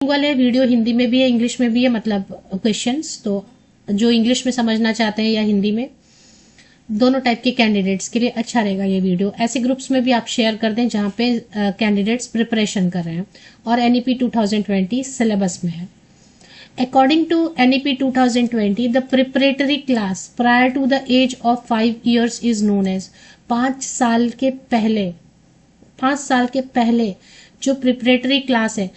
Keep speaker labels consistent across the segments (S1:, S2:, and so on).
S1: वाले वीडियो हिंदी में भी है, इंग्लिश में भी है, मतलब क्वेश्चंस। तो जो इंग्लिश में समझना चाहते हैं या हिंदी में, दोनों टाइप के कैंडिडेट्स के लिए अच्छा रहेगा ये वीडियो। ऐसे ग्रुप्स में भी आप शेयर कर दें जहां पे कैंडिडेट्स प्रिपरेशन कर रहे हैं और एनईपी 2020 सिलेबस में है। According to NEP 2020, the preparatory class prior to the age of 5 years is known as 5 साल के पहले जो प्रिपरेटरी क्लास है,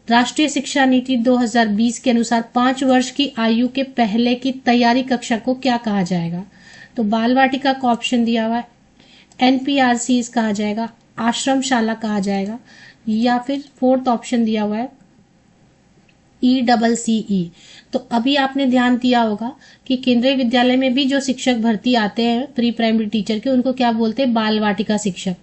S1: राष्ट्रीय शिक्षा नीति 2020 के अनुसार 5 वर्ष की आयु के पहले की तैयारी कक्षा को क्या कहा जाएगा? तो बाल वाटिका का ऑप्शन दिया हुआ है, NPRCs कहा जाएगा, आश्रमशाला कहा जाएगा, या फिर फोर्थ ऑप्शन दिया हुआ है ECCE। तो अभी आपने ध्यान दिया होगा कि केंद्रीय विद्यालय में भी जो शिक्षक भर्ती आते हैं प्री प्राइमरी टीचर के, उनको क्या बोलते हैं? बाल वाटिका शिक्षक।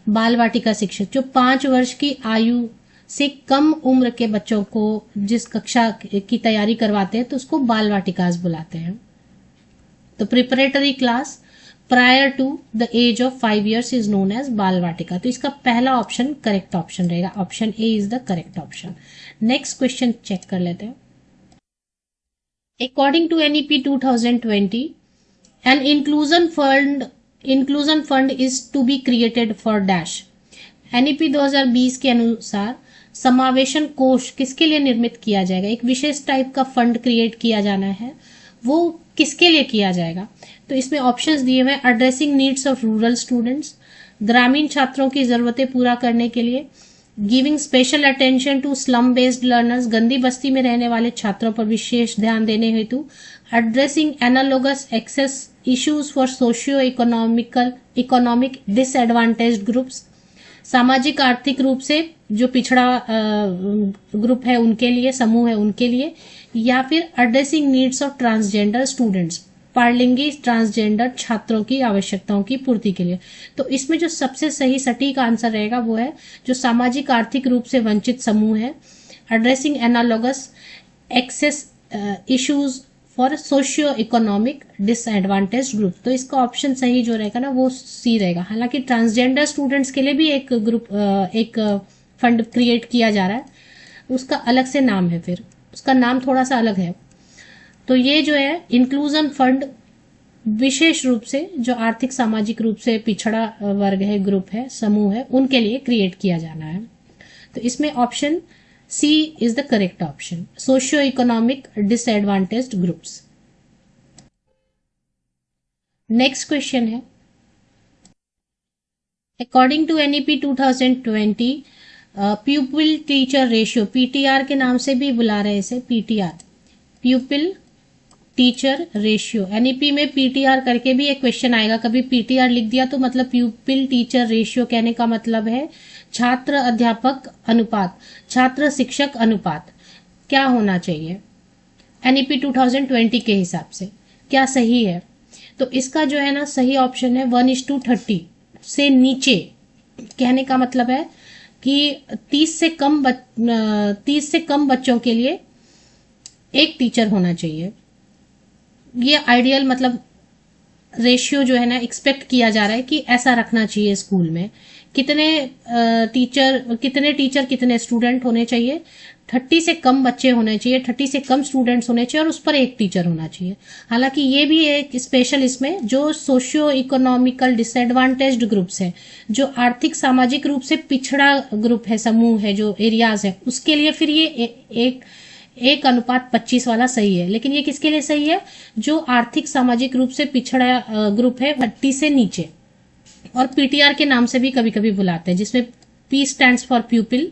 S1: बाल वाटिका शिक्षक जो 5 वर्ष की आयु से कम उम्र के बच्चों को जिस कक्षा की तैयारी करवाते हैं तो उसको बाल वाटिकास बुलाते हैं। तो preparatory class prior to the age of 5 years is known as Bal Vatika. तो इसका पहला ऑप्शन करेक्ट ऑप्शन रहेगा, option A is the correct option. Next question check कर लेते हैं। According to NEP 2020, an inclusion fund is to be created for dash. NEP 2020 के अनुसार समावेशन कोष किसके लिए निर्मित किया जाएगा? एक विशेष टाइप का फंड क्रिएट किया जाना है, वो किसके लिए किया जाएगा? तो इसमें ऑप्शंस दिए हुए हैं, addressing needs of rural students, ग्रामीण छात्रों की जरूरतें पूरा करने के लिए, giving special attention to slum based learners, गंदी बस्ती में रहने वाले छात्रों पर विशेष ध्यान देने हेतु, addressing analogous access issues for socio economic disadvantaged groups, सामाजिक आर्थिक रूप से जो पिछड़ा ग्रुप है उनके लिए, समूह है उनके लिए, या फिर addressing needs of transgender students, पारलिंगी ट्रांसजेंडर छात्रों की आवश्यकताओं की पूर्ति के लिए। तो इसमें जो सबसे सही सटीक आंसर रहेगा वो है जो सामाजिक आर्थिक रूप से वंचित समूह है, addressing analogous access issues for socio economic disadvantaged group. तो इसका ऑप्शन सही जो रहेगा ना वो सी रहेगा। हालांकि ट्रांसजेंडर स्टूडेंट्स के लिए भी एक ग्रुप एक फंड क्रिएट किया जा रहा है, उसका अलग से नाम है, फिर उसका नाम थोड़ा सा अलग है। तो ये जो है इंक्लूजन फंड विशेष रूप से जो आर्थिक सामाजिक रूप से पिछड़ा वर्ग है, ग्रुप है, समूह है, उनके लिए क्रिएट किया जाना है। तो इसमें option C is the correct option, socio economic disadvantaged groups. Next question है, according to NEP 2020, pupil teacher ratio, PTR के नाम से भी बुला रहे हैं इसे, PTR, pupil teacher ratio. NEP में पीटीआर करके भी एक क्वेश्चन आएगा, कभी पीटीआर लिख दिया तो मतलब प्यूपिल टीचर रेशियो कहने का मतलब है छात्र अध्यापक अनुपात, छात्र शिक्षक अनुपात क्या होना चाहिए एनईपी 2020 के हिसाब से, क्या सही है? तो इसका जो है ना सही ऑप्शन है 1:30 से नीचे। कहने का मतलब है कि 30 से कम बच्चों के लिए एक टीचर होना चाहिए। ये आइडियल मतलब रेशियो जो है ना एक्सपेक्ट किया जा रहा है कि ऐसा रखना चाहिए स्कूल में। कितने टीचर कितने स्टूडेंट होने चाहिए? 30 से कम बच्चे होने चाहिए, 30 से कम स्टूडेंट्स होने चाहिए और उस पर एक टीचर होना चाहिए। हालांकि ये भी एक स्पेशल इसमें जो सोशियो इकोनॉमिकल डिसएडवांटेज्ड ग्रुप्स है, जो आर्थिक सामाजिक रूप से पिछड़ा ग्रुप है, समूह है, जो एरियाज है, उसके लिए फिर ये 1:25 वाला सही है। लेकिन ये किसके लिए सही है? जो आर्थिक सामाजिक रूप से पिछड़ा ग्रुप है 30 से नीचे, और पीटीआर के नाम से भी कभी कभी बुलाते हैं, जिसमें पी स्टैंड्स फॉर प्यूपिल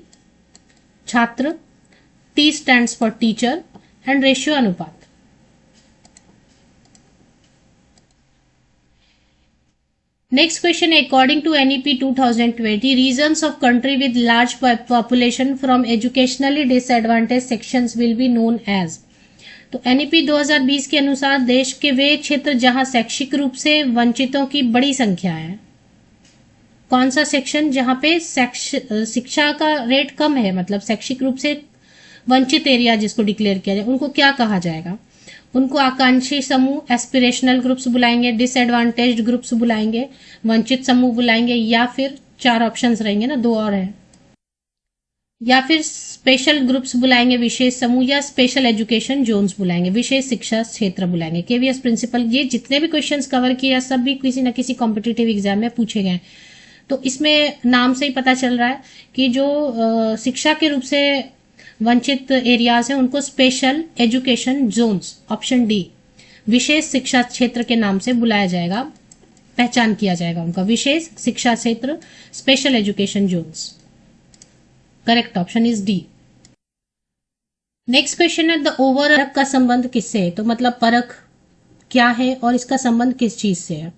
S1: छात्र, T stands for teacher and ratio अनुपात। Next question, according to NEP 2020, regions of country with large population from educationally disadvantaged sections will be known as। तो NEP 2020 के अनुसार देश के वे क्षेत्र जहां शैक्षिक रूप से वंचितों की बड़ी संख्या है, कौन सा सेक्शन जहां पे शिक्षा का रेट कम है, मतलब शैक्षिक रूप से वंचित एरिया जिसको डिक्लेयर किया जाए, उनको क्या कहा जाएगा? उनको आकांक्षी समूह एस्पिरेशनल ग्रुप्स बुलाएंगे, डिसएडवांटेज्ड ग्रुप्स बुलाएंगे, वंचित समूह बुलाएंगे, या फिर 4 ऑप्शंस रहेंगे ना, 2 और है। या फिर स्पेशल ग्रुप्स बुलाएंगे, विशेष समूह, या स्पेशल एजुकेशन जोन्स बुलाएंगे, विशेष शिक्षा क्षेत्र बुलाएंगे। केवीएस प्रिंसिपल, ये जितने भी क्वेश्चंस कवर किए सब भी किसी न किसी कॉम्पिटिटिव एग्जाम में पूछे गए। तो इसमें नाम से ही पता चल रहा है कि जो शिक्षा के रूप से वंचित एरियाज हैं उनको special education zones, option D, विशेष शिक्षा क्षेत्र के नाम से बुलाया जाएगा, पहचान किया जाएगा उनका, विशेष शिक्षा क्षेत्र, special education zones. Correct option is D. Next question है, द ओवर परख का संबंध किससे है? तो मतलब परख क्या है और इसका संबंध किस चीज से है?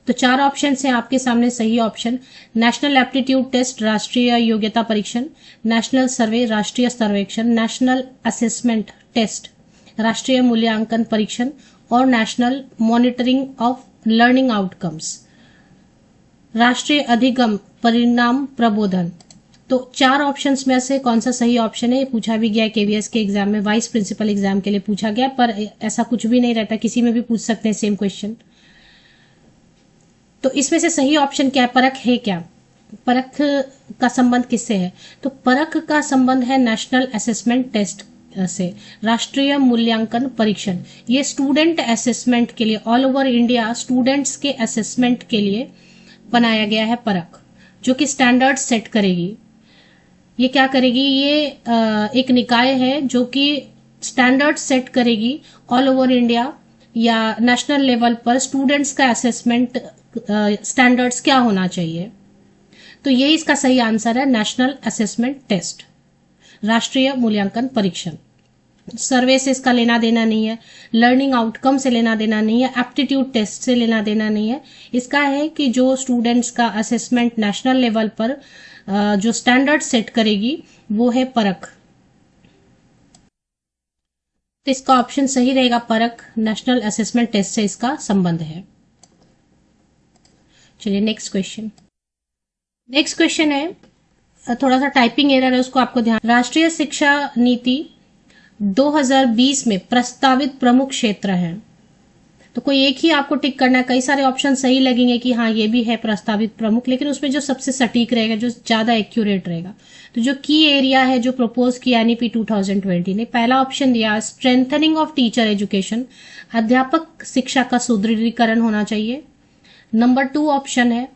S1: तो चार ऑप्शन है आपके सामने। सही ऑप्शन, नेशनल एप्टीट्यूड टेस्ट, राष्ट्रीय योग्यता परीक्षण, नेशनल सर्वे, राष्ट्रीय सर्वेक्षण, नेशनल असेसमेंट टेस्ट, राष्ट्रीय मूल्यांकन परीक्षण, और national monitoring of learning outcomes, राष्ट्रीय अधिगम परिणाम प्रबोधन। तो चार ऑप्शंस में से कौन सा सही ऑप्शन है? ये पूछा भी गया केवीएस के एग्जाम में, वाइस प्रिंसिपल एग्जाम के लिए पूछा गया, पर ऐसा कुछ भी नहीं रहता, किसी में भी पूछ सकते हैं सेम क्वेश्चन। तो इसमें से सही ऑप्शन क्या है? परख है क्या? परख का संबंध किससे है? तो परख का संबंध है नेशनल असेसमेंट टेस्ट से, राष्ट्रीय मूल्यांकन परीक्षण। ये स्टूडेंट असेसमेंट के लिए, ऑल ओवर इंडिया स्टूडेंट्स के असेसमेंट के लिए बनाया गया है परख, जो कि स्टैंडर्ड सेट करेगी। ये क्या करेगी? ये एक निकाय है जो कि स्टैंडर्ड सेट करेगी ऑल ओवर इंडिया या नेशनल लेवल पर स्टूडेंट्स का असेसमेंट स्टैंडर्ड्स क्या होना चाहिए। तो ये इसका सही आंसर है, नेशनल असेसमेंट टेस्ट, राष्ट्रीय मूल्यांकन परीक्षण। सर्वे से इसका लेना देना नहीं है, लर्निंग आउटकम से लेना देना नहीं है, एप्टीट्यूड टेस्ट से लेना देना नहीं है। इसका है कि जो स्टूडेंट्स का असेसमेंट नेशनल लेवल पर जो स्टैंडर्ड सेट करेगी वो है परख। तो इसका ऑप्शन सही रहेगा, परख, नेशनल असेसमेंट टेस्ट से इसका संबंध है। चलिए नेक्स्ट क्वेश्चन। नेक्स्ट क्वेश्चन है, थोड़ा सा टाइपिंग एरर है, उसको आपको ध्यान। राष्ट्रीय शिक्षा नीति 2020 में प्रस्तावित प्रमुख क्षेत्र है। तो कोई एक ही आपको टिक करना है। कई सारे ऑप्शन सही लगेंगे कि हाँ ये भी है प्रस्तावित प्रमुख, लेकिन उसमें जो सबसे सटीक रहेगा, जो ज्यादा एक्यूरेट रहेगा, तो जो की एरिया है जो प्रपोज किया एनईपी 2020 ने, पहला ऑप्शन दिया स्ट्रेंथनिंग ऑफ टीचर एजुकेशन, अध्यापक शिक्षा का सुदृढ़ीकरण होना चाहिए। नंबर 2 ऑप्शन है,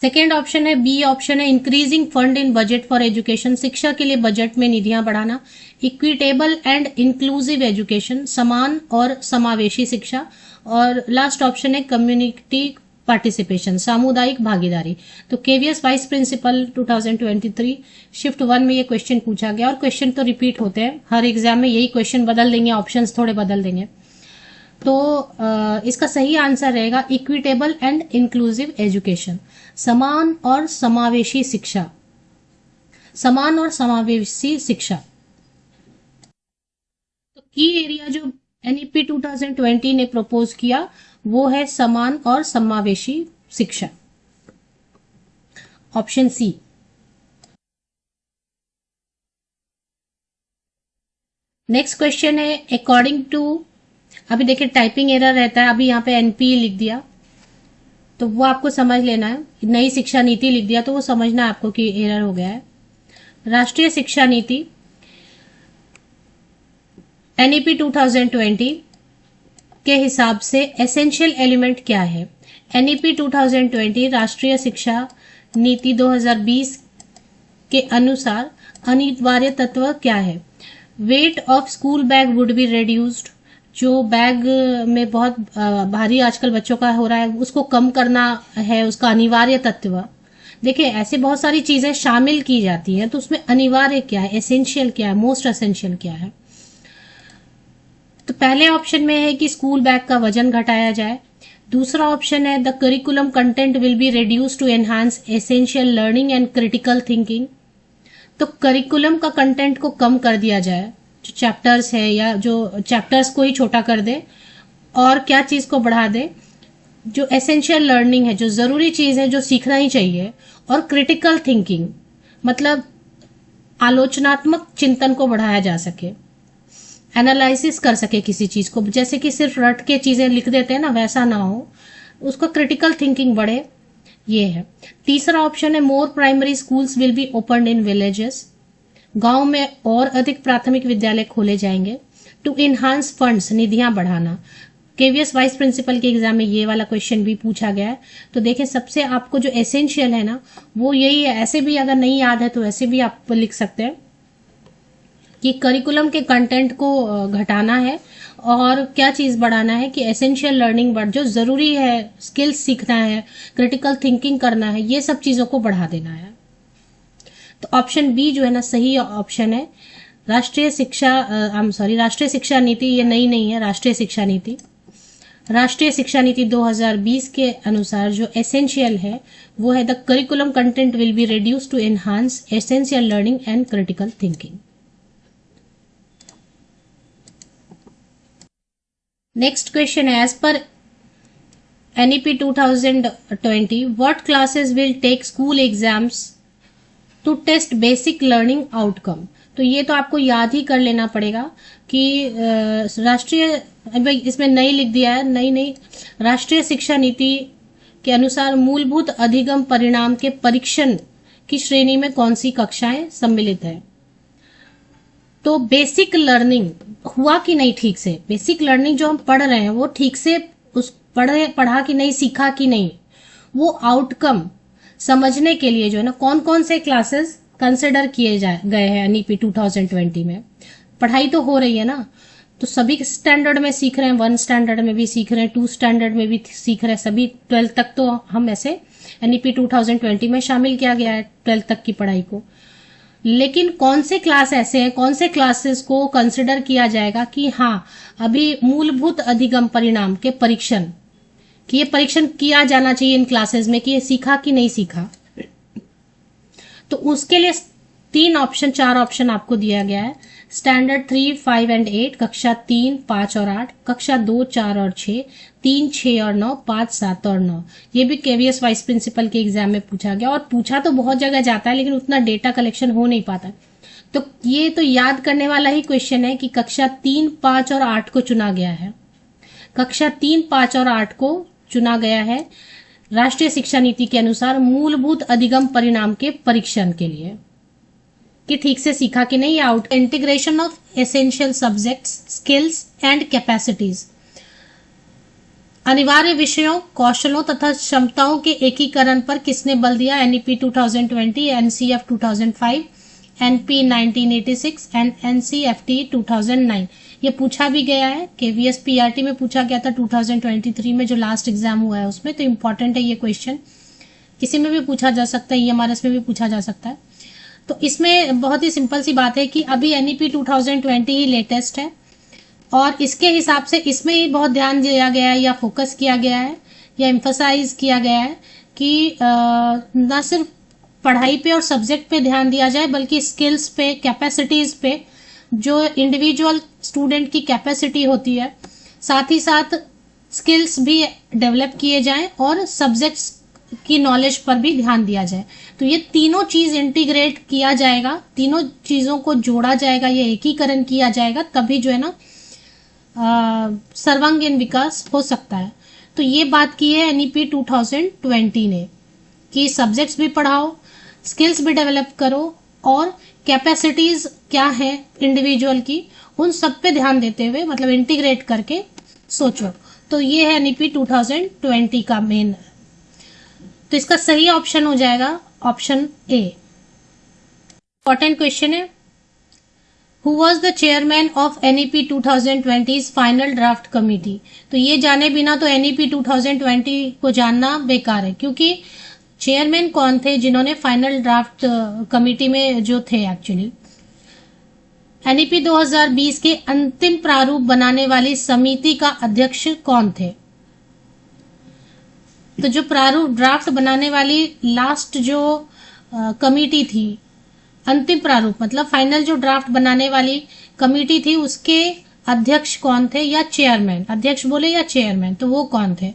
S1: सेकेंड ऑप्शन है, बी ऑप्शन है, increasing fund in budget for education, शिक्षा के लिए बजट में निधियां बढ़ाना। इक्विटेबल एंड इंक्लूसिव एजुकेशन, समान और समावेशी शिक्षा। और लास्ट ऑप्शन है, कम्युनिटी पार्टिसिपेशन, सामुदायिक भागीदारी। तो केवीएस वाइस प्रिंसिपल 2023 शिफ्ट 1 में ये क्वेश्चन पूछा गया, और क्वेश्चन तो रिपीट होते हैं हर एग्जाम में, यही क्वेश्चन बदल देंगे, ऑप्शंस थोड़े बदल देंगे। तो इसका सही आंसर रहेगा इक्विटेबल एंड इंक्लूसिव एजुकेशन, समान और समावेशी शिक्षा, समान और समावेशी शिक्षा। तो की एरिया जो एनईपी 2020 ने प्रपोज किया वो है समान और समावेशी शिक्षा, ऑप्शन सी। नेक्स्ट क्वेश्चन है, अकॉर्डिंग टू, अभी देखिए टाइपिंग एरर रहता है, अभी यहाँ पे एनपी लिख दिया तो वो आपको समझ लेना है, नई शिक्षा नीति लिख दिया तो वो समझना है आपको कि एरर हो गया है। राष्ट्रीय शिक्षा नीति एनईपी 2020 के हिसाब से एसेंशियल एलिमेंट क्या है? एनईपी 2020 राष्ट्रीय शिक्षा नीति 2020 के अनुसार अनिवार्य तत्व क्या है? Weight of school bag would be reduced, जो बैग में बहुत भारी आजकल बच्चों का हो रहा है उसको कम करना है उसका अनिवार्य तत्व। देखिए ऐसे बहुत सारी चीजें शामिल की जाती हैं, तो उसमें अनिवार्य क्या है, एसेंशियल क्या है, मोस्ट एसेंशियल क्या है? तो पहले ऑप्शन में है कि स्कूल बैग का वजन घटाया जाए। दूसरा ऑप्शन है the curriculum content will be reduce to enhance essential learning and critical thinking. तो करिकुलम का कंटेंट को कम कर दिया जाए, जो चैप्टर्स है या जो चैप्टर्स को ही छोटा कर दे, और क्या चीज को बढ़ा दे, जो एसेंशियल लर्निंग है, जो जरूरी चीज है, जो सीखना ही चाहिए, और क्रिटिकल थिंकिंग मतलब आलोचनात्मक चिंतन को बढ़ाया जा सके, एनालिसिस कर सके किसी चीज को, जैसे कि सिर्फ रट के चीजें लिख देते हैं ना, वैसा ना हो, उसको क्रिटिकल थिंकिंग बढ़े, ये है। तीसरा ऑप्शन है more primary schools will be open in villages, गांव में और अधिक प्राथमिक विद्यालय खोले जाएंगे। टू इनहांस फंड्स, निधियां बढ़ाना। केवीएस वाइस प्रिंसिपल के एग्जाम में ये वाला क्वेश्चन भी पूछा गया है। तो देखें, सबसे आपको जो एसेंशियल है ना वो यही है। ऐसे भी अगर नहीं याद है तो ऐसे भी आप लिख सकते हैं कि करिकुलम के कंटेंट को घटाना है और क्या चीज बढ़ाना है कि एसेंशियल लर्निंग बढ़, जो जरूरी है, स्किल्स सीखना है, क्रिटिकल थिंकिंग करना है, ये सब चीजों को बढ़ा देना है। तो ऑप्शन बी जो है ना सही ऑप्शन है। राष्ट्रीय शिक्षा नीति, ये नई नहीं है। राष्ट्रीय शिक्षा नीति 2020 के अनुसार जो एसेंशियल है वो है the curriculum content will be reduce to enhance essential learning and critical thinking. Next question है, as per NEP 2020 what classes will take school exams to test basic learning outcome। तो ये तो आपको याद ही कर लेना पड़ेगा कि इसमें नई लिख दिया है, नई राष्ट्रीय शिक्षा नीति के अनुसार मूलभूत अधिगम परिणाम के परीक्षण की श्रेणी में कौन सी कक्षाएं सम्मिलित है। तो बेसिक लर्निंग हुआ कि नहीं ठीक से, बेसिक लर्निंग जो हम पढ़ रहे हैं वो ठीक से पढ़ा कि नहीं, सीखा कि नहीं, वो आउटकम समझने के लिए जो है ना कौन कौन से क्लासेस कंसिडर किए गए हैं NEP 2020 में। पढ़ाई तो हो रही है ना, तो सभी स्टैंडर्ड में सीख रहे हैं, 1 स्टैंडर्ड में भी सीख रहे हैं, 2 स्टैंडर्ड में भी सीख रहे हैं, सभी 12th तक तो हम ऐसे NEP 2020 में शामिल किया गया है 12th तक की पढ़ाई को। लेकिन कौन से क्लास ऐसे हैं, कौन से क्लासेस को कंसिडर किया जाएगा कि हाँ अभी मूलभूत अधिगम परिणाम के परीक्षण, कि ये परीक्षण किया जाना चाहिए इन क्लासेस में कि ये सीखा कि नहीं सीखा। तो उसके लिए 4 ऑप्शन आपको दिया गया है। स्टैंडर्ड 3, 5 एंड 8, कक्षा 3, 5 और 8, कक्षा 2, 4 और 6, 3, 6 और 9, 5, 7 और 9। ये भी केवीएस वाइस प्रिंसिपल के एग्जाम में पूछा गया, और पूछा तो बहुत जगह जाता है लेकिन उतना डेटा कलेक्शन हो नहीं पाता। तो ये तो याद करने वाला ही क्वेश्चन है कि कक्षा 3, 5 और 8 को चुना गया है। कक्षा 3, 5 और 8 को चुना गया है राष्ट्रीय शिक्षा नीति के अनुसार मूलभूत अधिगम परिणाम के परीक्षण के लिए कि ठीक से सीखा कि नहीं। Out integration of essential subjects, skills and capacities, अनिवार्य विषयों, कौशलों तथा क्षमताओं के एकीकरण पर किसने बल दिया। NEP 2020, NCF 2005, NP 1986 and NCFT 2009। ये पूछा भी गया है, KVS PRT में पूछा गया था 2023 में जो लास्ट एग्जाम हुआ है उसमें। तो इम्पोर्टेंट है ये क्वेश्चन, किसी में भी पूछा जा सकता है, EMRS में भी पूछा जा सकता है। तो इसमें बहुत ही सिंपल सी बात है कि अभी NEP 2020 ही लेटेस्ट है और इसके हिसाब से इसमें ही बहुत ध्यान दिया गया है या फोकस किया गया है या एम्फसाइज किया गया है कि न सिर्फ पढ़ाई पे और सब्जेक्ट पे ध्यान दिया जाए बल्कि स्किल्स पे, कैपेसिटीज पे, जो इंडिविजुअल स्टूडेंट की कैपेसिटी होती है, साथ ही साथ स्किल्स भी डेवलप किए जाएं और सब्जेक्ट्स की नॉलेज पर भी ध्यान दिया जाए। तो ये तीनों चीज इंटीग्रेट किया जाएगा, तीनों चीजों को जोड़ा जाएगा, ये एकीकरण किया जाएगा, तभी जो है ना सर्वांगीण विकास हो सकता है। तो ये बात की है NEP 2020 ने कि सब्जेक्ट्स भी पढ़ाओ, स्किल्स भी डेवलप करो और कैपेसिटीज क्या है इंडिविजुअल की, उन सब पे ध्यान देते हुए, मतलब इंटीग्रेट करके सोचो। तो ये है NEP 2020 का मेन। तो इसका सही ऑप्शन हो जाएगा ऑप्शन ए। इंपॉर्टेंट क्वेश्चन है, Who was the chairman of NEP 2020's final draft committee। तो ये जाने बिना तो NEP 2020 को जानना बेकार है, क्योंकि चेयरमैन कौन थे जिन्होंने फाइनल ड्राफ्ट कमेटी में जो थे एक्चुअली। NEP 2020 के अंतिम प्रारूप बनाने वाली समिति का अध्यक्ष कौन थे। तो जो प्रारूप ड्राफ्ट बनाने वाली लास्ट जो कमेटी थी, अंतिम प्रारूप मतलब फाइनल जो ड्राफ्ट बनाने वाली कमेटी थी, उसके अध्यक्ष कौन थे या चेयरमैन, अध्यक्ष बोले या चेयरमैन, तो वो कौन थे।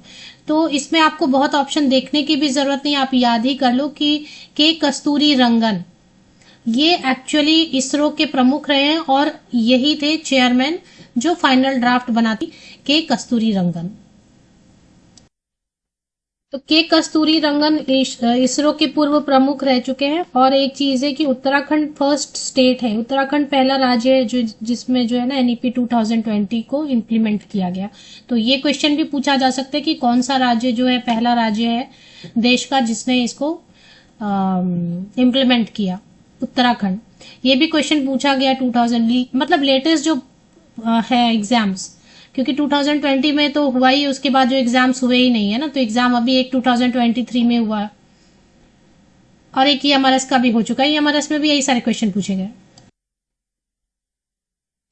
S1: तो इसमें आपको बहुत ऑप्शन देखने की भी जरूरत नहीं, आप याद ही कर लो कि के कस्तूरी रंगन ये एक्चुअली इसरो के प्रमुख रहे हैं और यही थे चेयरमैन जो फाइनल ड्राफ्ट बनाती, के कस्तूरी रंगन। तो के कस्तूरी रंगन इसरो के पूर्व प्रमुख रह चुके हैं। और एक चीज है कि उत्तराखंड फर्स्ट स्टेट है, उत्तराखंड पहला राज्य है जो जिसमें जो है ना एनईपी 2020 को इम्प्लीमेंट किया गया। तो ये क्वेश्चन भी पूछा जा सकता है कि कौन सा राज्य जो है पहला राज्य है देश का जिसने इसको इम्प्लीमेंट किया। उत्तराखंड। ये भी क्वेश्चन पूछा गया 2000 मतलब लेटेस्ट जो है एग्जाम्स, क्योंकि 2020 में तो हुआ ही, उसके बाद जो एग्जाम्स हुए ही नहीं है ना, तो एग्जाम अभी एक 2023 में हुआ और एक ईएमआरएस का भी हो चुका है। ईएमआरएस में भी यही सारे क्वेश्चन पूछे गए।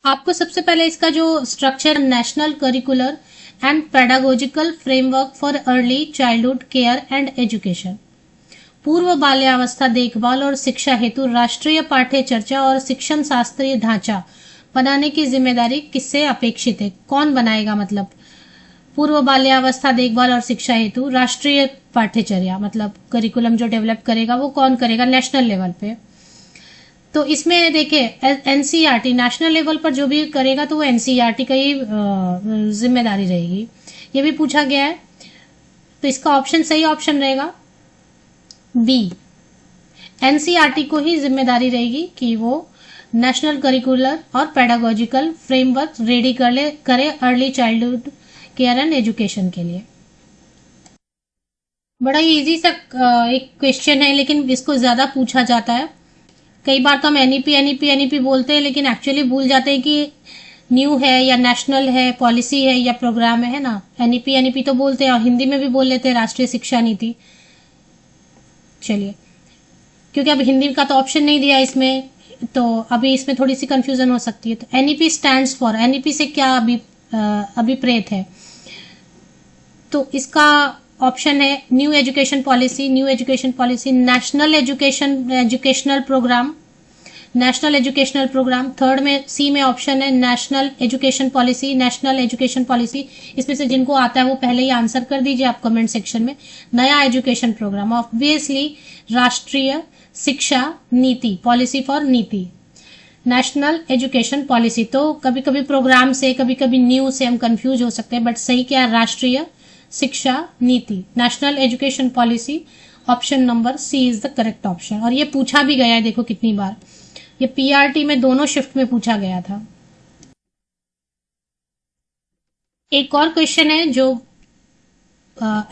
S1: आपको सबसे पहले इसका जो structure, national curricular and pedagogical framework for early childhood care and education, पूर्व बाल्यावस्था देखभाल और शिक्षा हेतु राष्ट्रीय पाठ्य चर्चा और शिक्षण शास्त्रीय ढांचा बनाने की जिम्मेदारी किससे अपेक्षित है? कौन बनाएगा? मतलब पूर्व बाल्यावस्था देखभाल और शिक्षा हेतु राष्ट्रीय पाठ्यचर्या मतलब करिकुलम जो डेवलप करेगा वो कौन करेगा? नेशनल लेवल पे। तो इसमें देखिए एनसीईआरटी नेशनल लेवल पर जो भी करेगा तो वो एनसीईआरटी का ही जिम्मेदारी रहेगी। ये भी पूछा गया है, तो इसका ऑप्शन सही ऑप्शन रहेगा बी। एनसीईआरटी को ही जिम्मेदारी रहेगी कि वो नेशनल करिकुलर और पेडागोजिकल फ्रेमवर्क रेडी करे early childhood care and education के लिए। बड़ा ही इजी सा एक क्वेश्चन है, लेकिन इसको ज्यादा पूछा जाता है। कई बार तो हम एनईपी बोलते हैं, लेकिन एक्चुअली भूल जाते हैं कि न्यू है या नेशनल है, पॉलिसी है या प्रोग्राम है ना। एनईपी तो बोलते हैं और हिंदी में भी बोल लेते हैं राष्ट्रीय शिक्षा नीति। चलिए, क्योंकि अब हिंदी का तो ऑप्शन नहीं दिया इसमें, तो अभी इसमें थोड़ी सी कंफ्यूजन हो सकती है। तो एनईपी स्टैंड्स फॉर, एनईपी से क्या अभिप्रेत है? तो इसका ऑप्शन है new education policy, new education policy, national educational programme, national educational programme. Third में सी में ऑप्शन है national education policy, national education policy. इसमें से जिनको आता है वो पहले ही आंसर कर दीजिए आप कमेंट सेक्शन में। नया एजुकेशन प्रोग्राम, ऑब्वियसली राष्ट्रीय शिक्षा नीति, पॉलिसी फॉर नीति, नेशनल एजुकेशन पॉलिसी। तो कभी कभी प्रोग्राम से कभी कभी न्यू से हम कंफ्यूज हो सकते हैं, बट सही क्या है? राष्ट्रीय शिक्षा नीति, national education policy. Option number C is the correct option. और ये पूछा भी गया है, देखो कितनी बार, ये पीआरटी में दोनों शिफ्ट में पूछा गया था। एक और क्वेश्चन है जो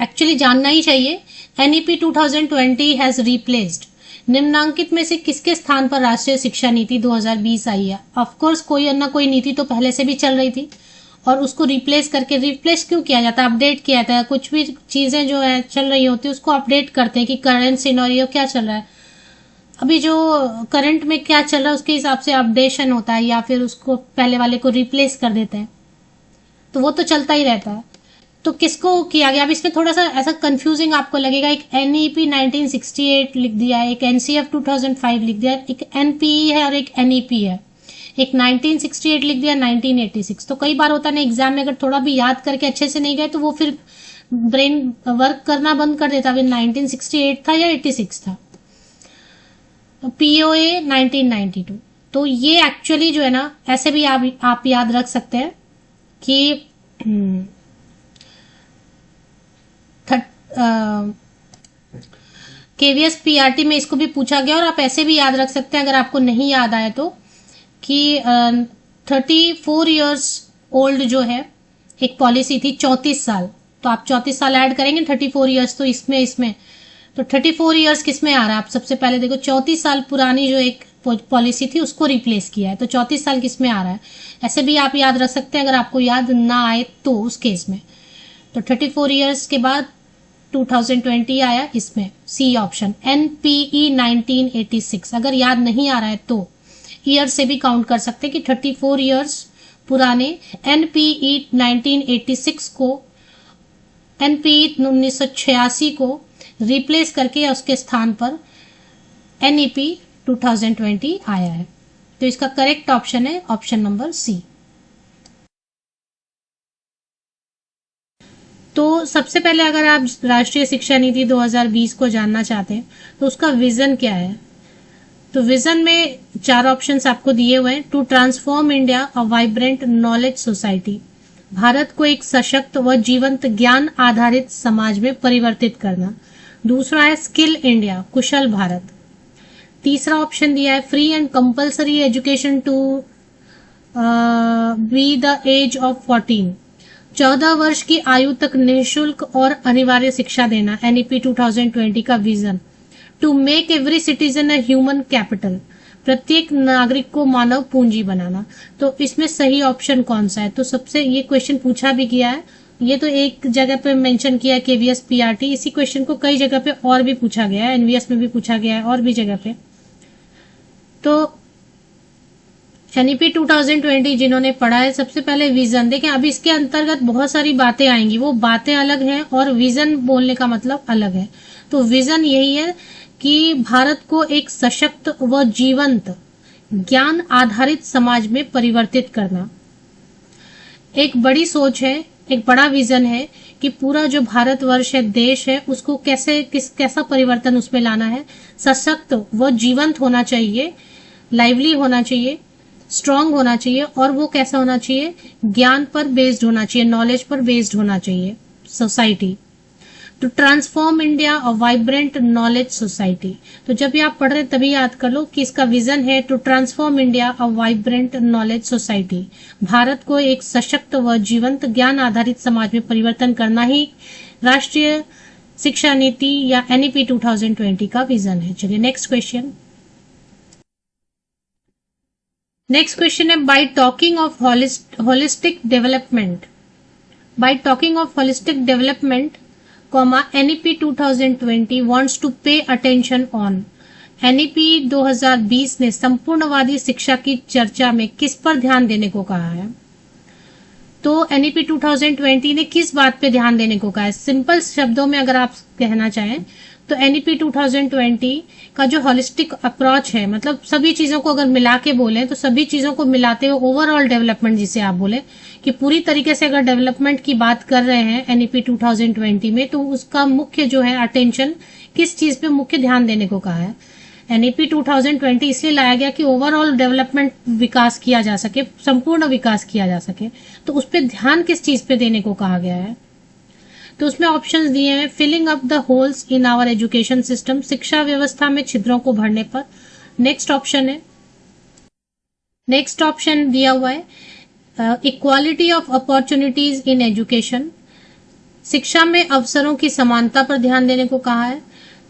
S1: एक्चुअली जानना ही चाहिए। एनईपी 2020 हैज रिप्लेस्ड, निम्नांकित में से किसके स्थान पर राष्ट्रीय शिक्षा नीति 2020 आई है? ऑफकोर्स कोई ना कोई नीति तो पहले से भी चल रही थी और उसको रिप्लेस करके, रिप्लेस क्यों किया जाता है? अपडेट किया जाता है। कुछ भी चीजें जो है चल रही होती है उसको अपडेट करते हैं कि करंट सिनेरियो क्या चल रहा है, अभी जो करंट में क्या चल रहा है उसके हिसाब से अपडेशन होता है, या फिर उसको पहले वाले को रिप्लेस कर देते हैं। तो वो तो चलता ही रहता है। तो किसको किया गया? अब इसमें थोड़ा सा ऐसा कंफ्यूजिंग आपको लगेगा। एक एनईपी 1968 लिख दिया है, एक एनसीएफ 2005 लिख दिया है, एक एनपीई है और एक एनईपी है। एक 1968 लिख दिया, 1986। तो कई बार होता है ना एग्जाम में, अगर थोड़ा भी याद करके अच्छे से नहीं गए तो वो फिर ब्रेन वर्क करना बंद कर देता। 1968 था या 86 था। पीओए 1992। तो ये एक्चुअली जो है ना, ऐसे भी आप याद रख सकते हैं कि केवीएस पीआरटी में इसको भी पूछा गया। और आप ऐसे भी याद रख सकते हैं अगर आपको नहीं याद आए तो, कि 34 इयर्स ओल्ड जो है एक पॉलिसी थी, 34 साल। तो आप 34 साल ऐड करेंगे 34 इयर्स, तो इसमें तो 34 इयर्स किस में आ रहा है? आप सबसे पहले देखो 34 साल पुरानी जो एक पॉलिसी थी उसको रिप्लेस किया है, तो 34 साल किस में आ रहा है? ऐसे भी आप याद रख सकते हैं अगर आपको याद ना आए तो उस केस में। तो 34 इयर्स के बाद 2020 आया, इसमें सी ऑप्शन एनपीई 1986। अगर याद नहीं आ रहा है तो ईयर से भी काउंट कर सकते हैं कि 34 इयर्स पुराने एनपीई 1986 को, एनपीई 1986 को रिप्लेस करके उसके स्थान पर एनईपी 2020 आया है। तो इसका करेक्ट ऑप्शन है ऑप्शन नंबर सी। तो सबसे पहले अगर आप राष्ट्रीय शिक्षा नीति 2020 को जानना चाहते हैं तो उसका विजन क्या है? तो विजन में 4 ऑप्शंस आपको दिए हुए हैं। To transform India a vibrant knowledge society, Bharat को एक सशक्त व जीवंत ज्ञान आधारित समाज में परिवर्तित करना। दूसरा है स्किल इंडिया, कुशल भारत। तीसरा ऑप्शन दिया है free and compulsory education to be the age of 14, 14 वर्ष की आयु तक निःशुल्क और अनिवार्य शिक्षा देना, एनईपी 2020 का vision. To make every citizen a human capital, प्रत्येक नागरिक को मानव पूंजी बनाना। तो इसमें सही ऑप्शन कौन सा है? तो सबसे ये क्वेश्चन पूछा भी गया है, ये तो एक जगह पे मेंशन किया है केवीएस पीआरटी, इसी क्वेश्चन को कई जगह पे और भी पूछा गया है, एनवीएस में भी पूछा गया है और भी जगह पे। तो एनईपी 2020 जिन्होंने पढ़ा है, सबसे पहले विजन देखें। अब इसके अंतर्गत बहुत सारी बातें आएंगी, वो बातें अलग हैं और विजन बोलने का मतलब अलग है। तो विजन यही है कि भारत को एक सशक्त व जीवंत ज्ञान आधारित समाज में परिवर्तित करना। एक बड़ी सोच है, एक बड़ा विजन है कि पूरा जो भारतवर्ष है, देश है, उसको कैसा परिवर्तन उसमें लाना है। सशक्त व जीवंत होना चाहिए, लाइवली होना चाहिए, स्ट्रांग होना चाहिए, और वो कैसा होना चाहिए? ज्ञान पर बेस्ड होना चाहिए, नॉलेज पर बेस्ड होना चाहिए society. To transform India a vibrant knowledge society. तो जब भी आप पढ़ रहे तभी याद कर लो कि इसका विजन है to transform India a vibrant knowledge society. Bharat को एक सशक्त व जीवंत ज्ञान आधारित समाज में परिवर्तन करना ही राष्ट्रीय शिक्षा नीति या एनईपी 2020 का विजन है। चलिए नेक्स्ट क्वेश्चन। नेक्स्ट क्वेश्चन है bye talking of holistic development, bye talking of holistic development, NEP 2020 wants to pay attention on। NEP 2020 ने संपूर्णवादी शिक्षा की चर्चा में किस पर ध्यान देने को कहा है? तो NEP 2020 ने किस बात पे ध्यान देने को कहा है? सिंपल शब्दों में अगर आप कहना चाहें तो NEP 2020 का जो होलिस्टिक अप्रोच है, मतलब सभी चीजों को अगर मिला के बोले तो सभी चीजों को मिलाते हुए ओवरऑल डेवलपमेंट, जिसे आप बोले कि पूरी तरीके से अगर डेवलपमेंट की बात कर रहे हैं NEP 2020 में, तो उसका मुख्य जो है अटेंशन किस चीज पे मुख्य ध्यान देने को कहा है। NEP 2020 इसलिए लाया गया कि ओवरऑल डेवलपमेंट विकास किया जा सके, संपूर्ण विकास किया जा सके, तो उस पर ध्यान किस चीज पे देने को कहा गया है? तो उसमें ऑप्शंस दिए हैं filling up the holes in our education system, शिक्षा व्यवस्था में छिद्रों को भरने पर। नेक्स्ट ऑप्शन है, नेक्स्ट ऑप्शन दिया हुआ है equality of opportunities in education, शिक्षा में अवसरों की समानता पर ध्यान देने को कहा है।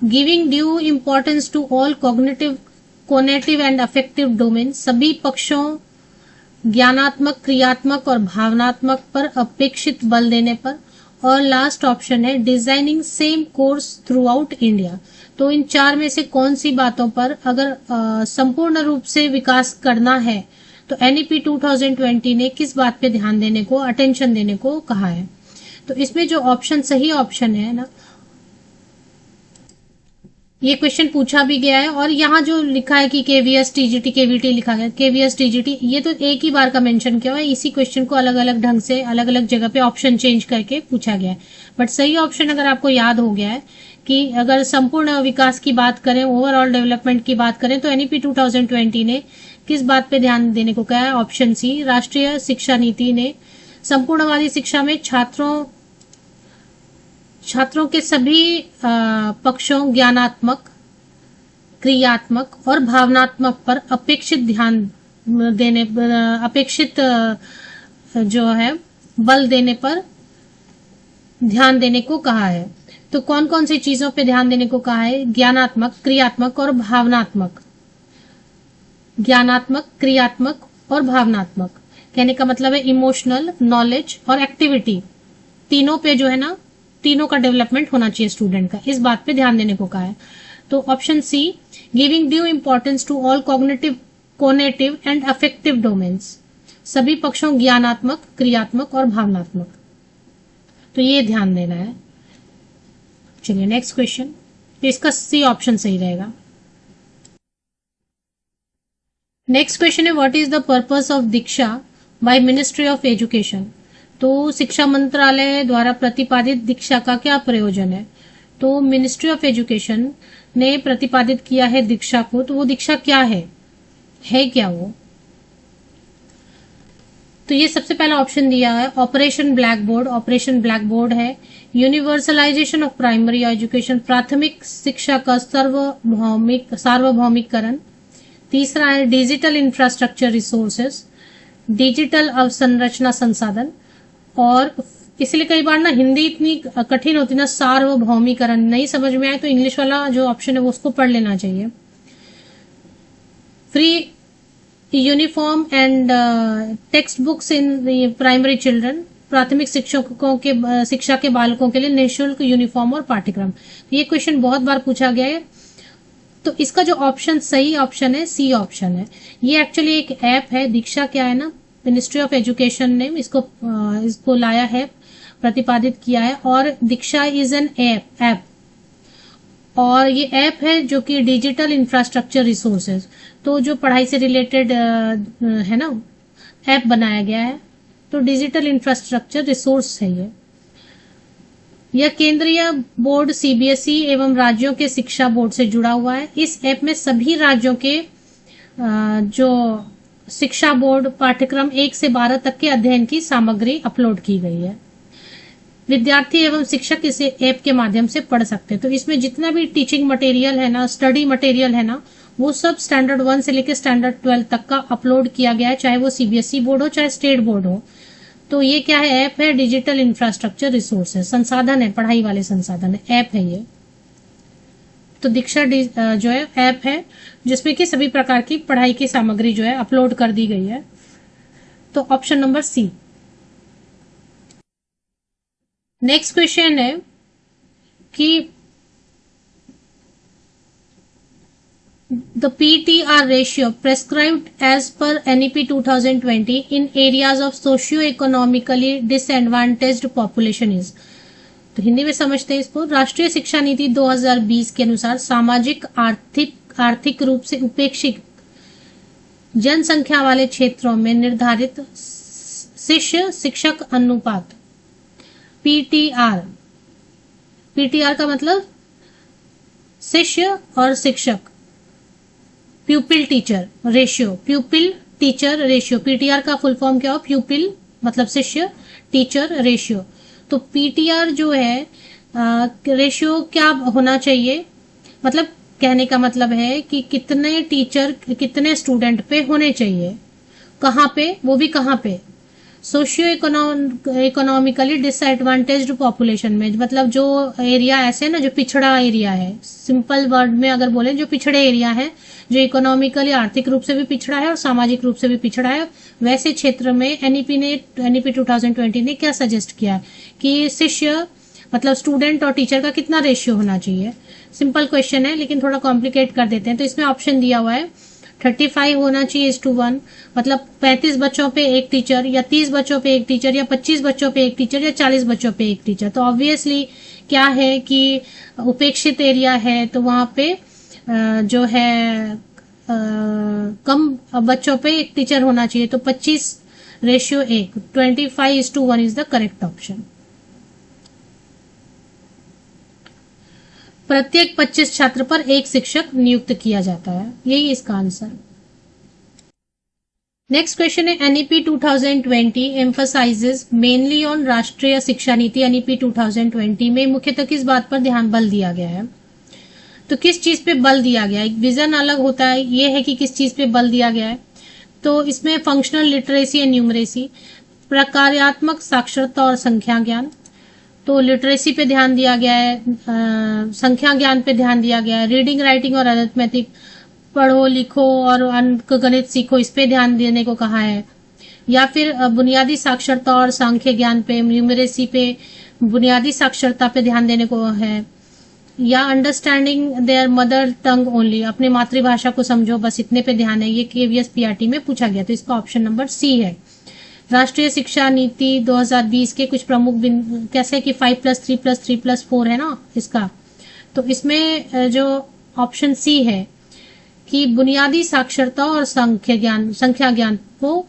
S1: Giving due importance to all cognitive and affective domain, सभी पक्षों ज्ञानात्मक, क्रियात्मक और भावनात्मक पर अपेक्षित बल देने पर। और लास्ट ऑप्शन है designing same course through out India. तो इन चार में से कौन सी बातों पर अगर संपूर्ण रूप से विकास करना है तो NEP 2020 ने किस बात पे ध्यान देने को, अटेंशन देने को कहा है? तो इसमें जो ऑप्शन सही ऑप्शन है ना, ये क्वेश्चन पूछा भी गया है और यहाँ जो लिखा है कि KVS TGT KVT लिखा गया, KVS TGT ये तो एक ही बार का मेंशन किया हुआ है, इसी क्वेश्चन को अलग अलग ढंग से अलग अलग जगह पे ऑप्शन चेंज करके पूछा गया है। बट सही ऑप्शन अगर आपको याद हो गया है कि अगर संपूर्ण विकास की बात करें, ओवरऑल डेवलपमेंट की बात करें, तो NEP 2020 ने किस बात पे ध्यान देने को कहा है? ऑप्शन सी, राष्ट्रीय शिक्षा नीति ने संपूर्णवादी शिक्षा में छात्रों के सभी पक्षों ज्ञानात्मक, क्रियात्मक और भावनात्मक पर अपेक्षित ध्यान देने, अपेक्षित जो है बल देने पर ध्यान देने को कहा है। तो कौन कौन सी चीजों पे ध्यान देने को कहा है? ज्ञानात्मक, क्रियात्मक और भावनात्मक। ज्ञानात्मक, क्रियात्मक और भावनात्मक कहने का मतलब है इमोशनल, नॉलेज और एक्टिविटी, तीनों पे जो है ना, तीनों का डेवलपमेंट होना चाहिए स्टूडेंट का, इस बात पे ध्यान देने को कहा है। तो option C, giving due importance to all cognitive and affective domains, सभी पक्षों ज्ञानात्मक, क्रियात्मक और भावनात्मक, तो ये ध्यान देना है। चलिए नेक्स्ट क्वेश्चन, तो इसका सी ऑप्शन सही रहेगा। नेक्स्ट क्वेश्चन है what is the purpose of Diksha by ministry of education. तो शिक्षा मंत्रालय द्वारा प्रतिपादित दीक्षा का क्या प्रयोजन है? तो मिनिस्ट्री ऑफ एजुकेशन ने प्रतिपादित किया है दीक्षा को, तो वो दीक्षा क्या है क्या वो? तो ये सबसे पहला ऑप्शन दिया है operation black board. Operation black board है यूनिवर्सलाइजेशन ऑफ प्राइमरी एजुकेशन, प्राथमिक शिक्षा का सार्वभौमिकरण। तीसरा है डिजिटल इंफ्रास्ट्रक्चर रिसोर्सेस, डिजिटल अवसंरचना संसाधन। और इसलिए कई बार ना हिंदी इतनी कठिन होती ना, सार्वभौमिकरण नहीं समझ में आए तो इंग्लिश वाला जो ऑप्शन है वो उसको पढ़ लेना चाहिए। Free uniform and text books in primary children, प्राथमिक शिक्षकों के शिक्षा के बालकों के लिए निःशुल्क यूनिफॉर्म और पाठ्यक्रम। ये क्वेश्चन बहुत बार पूछा गया है, तो इसका जो ऑप्शन सही ऑप्शन है सी ऑप्शन है। ये एक्चुअली एक ऐप है, दीक्षा क्या है ना, मिनिस्ट्री ऑफ एजुकेशन ने इसको लाया है, प्रतिपादित किया है। और दीक्षा इज एन ऐप और ये ऐप है जो कि डिजिटल इंफ्रास्ट्रक्चर रिसोर्सेज, तो जो पढ़ाई से रिलेटेड है ना ऐप बनाया गया है, तो डिजिटल इंफ्रास्ट्रक्चर रिसोर्स है ये। यह केंद्रीय बोर्ड सीबीएसई एवं राज्यों के शिक्षा बोर्ड से जुड़ा हुआ है। इस ऐप में सभी राज्यों के जो शिक्षा बोर्ड पाठ्यक्रम 1 से 12 तक के अध्ययन की सामग्री अपलोड की गई है। विद्यार्थी एवं शिक्षक इस ऐप के माध्यम से पढ़ सकते हैं। तो इसमें जितना भी टीचिंग मटेरियल है ना, स्टडी मटेरियल है ना, वो सब स्टैंडर्ड 1 से लेकर स्टैंडर्ड 12 तक का अपलोड किया गया है, चाहे वो सीबीएसई बोर्ड हो चाहे स्टेट बोर्ड हो। तो ये क्या है, ऐप है डिजिटल इंफ्रास्ट्रक्चर रिसोर्सेज, संसाधन है, पढ़ाई वाले संसाधन है, ऐप है ये। तो दीक्षा जो है ऐप है जिसमें कि सभी प्रकार की पढ़ाई की सामग्री जो है अपलोड कर दी गई है। तो option number C. Next question है कि the PTR ratio prescribed as per NEP 2020 in areas of socio-economically disadvantaged population is। तो हिंदी में समझते हैं इसको। राष्ट्रीय शिक्षा नीति 2020 के अनुसार सामाजिक आर्थिक रूप से उपेक्षित जनसंख्या वाले क्षेत्रों में निर्धारित शिष्य शिक्षक अनुपात PTR का मतलब शिष्य और शिक्षक, प्यूपिल teacher ratio, प्यूपिल teacher ratio. PTR का फुल फॉर्म क्या हो, प्यूपिल मतलब शिष्य, टीचर रेशियो। तो पीटीआर जो है रेशियो क्या होना चाहिए, मतलब कहने का मतलब है कि कितने टीचर कितने स्टूडेंट पे होने चाहिए, कहाँ पे, वो भी कहाँ पे, सोशियो इकोनॉमिकली डिसएडवांटेज्ड पॉपुलेशन में, मतलब जो एरिया ऐसे ना जो पिछड़ा एरिया है, सिंपल वर्ड में अगर बोले जो पिछड़े एरिया है, जो इकोनॉमिकली आर्थिक रूप से भी पिछड़ा है और सामाजिक रूप से भी पिछड़ा है, वैसे क्षेत्र में एनईपी 2020 ने क्या सजेस्ट किया कि शिष्य मतलब स्टूडेंट और टीचर का कितना रेशियो होना चाहिए। सिंपल क्वेश्चन है लेकिन थोड़ा कॉम्प्लिकेट कर देते हैं। तो इसमें ऑप्शन दिया हुआ है 35 होना चाहिए 1:1, मतलब 35 बच्चों पे एक टीचर, या 30 बच्चों पे एक टीचर, या 25 बच्चों पे एक टीचर, या 40 बच्चों पे एक टीचर। तो ऑब्वियसली क्या है कि उपेक्षित एरिया है तो वहां पे जो है कम बच्चों पे एक टीचर होना चाहिए। तो 25:1, 25:1 इज द करेक्ट ऑप्शन। प्रत्येक 25 छात्र पर एक शिक्षक नियुक्त किया जाता है, यही इसका आंसर। नेक्स्ट क्वेश्चन है एनईपी 2020 एम्फसाइजेस मेनली ऑन राष्ट्रीय शिक्षा नीति। एनईपी 2020 में मुख्यतः किस बात पर बल दिया गया है, तो किस चीज पे बल दिया गया है, एक विजन अलग होता है, ये है कि किस चीज पे बल दिया गया है। तो इसमें फंक्शनल लिटरेसी एंड न्यूमरेसी, प्रकार्यात्मक साक्षरता और संख्या ज्ञान, तो लिटरेसी पे ध्यान दिया गया है, संख्या ज्ञान पे ध्यान दिया गया है, रीडिंग राइटिंग और अरिथमेटिक, पढ़ो लिखो और अंक गणित सीखो, इस पे ध्यान देने को कहा है। या फिर बुनियादी साक्षरता और सांख्य ज्ञान पे, न्यूमरेसी पे, बुनियादी साक्षरता पे ध्यान देने को है। या understanding their mother tongue only, अपनी मातृभाषा को समझो, बस इतने पे ध्यान है। ये केवीएस पीआरटी में पूछा गया, तो इसका ऑप्शन नंबर सी है। राष्ट्रीय शिक्षा नीति 2020 के कुछ प्रमुख कैसे कि 5+3+3+4 है ना इसका, तो इसमें जो ऑप्शन सी है कि बुनियादी साक्षरता और संख्या ज्ञान को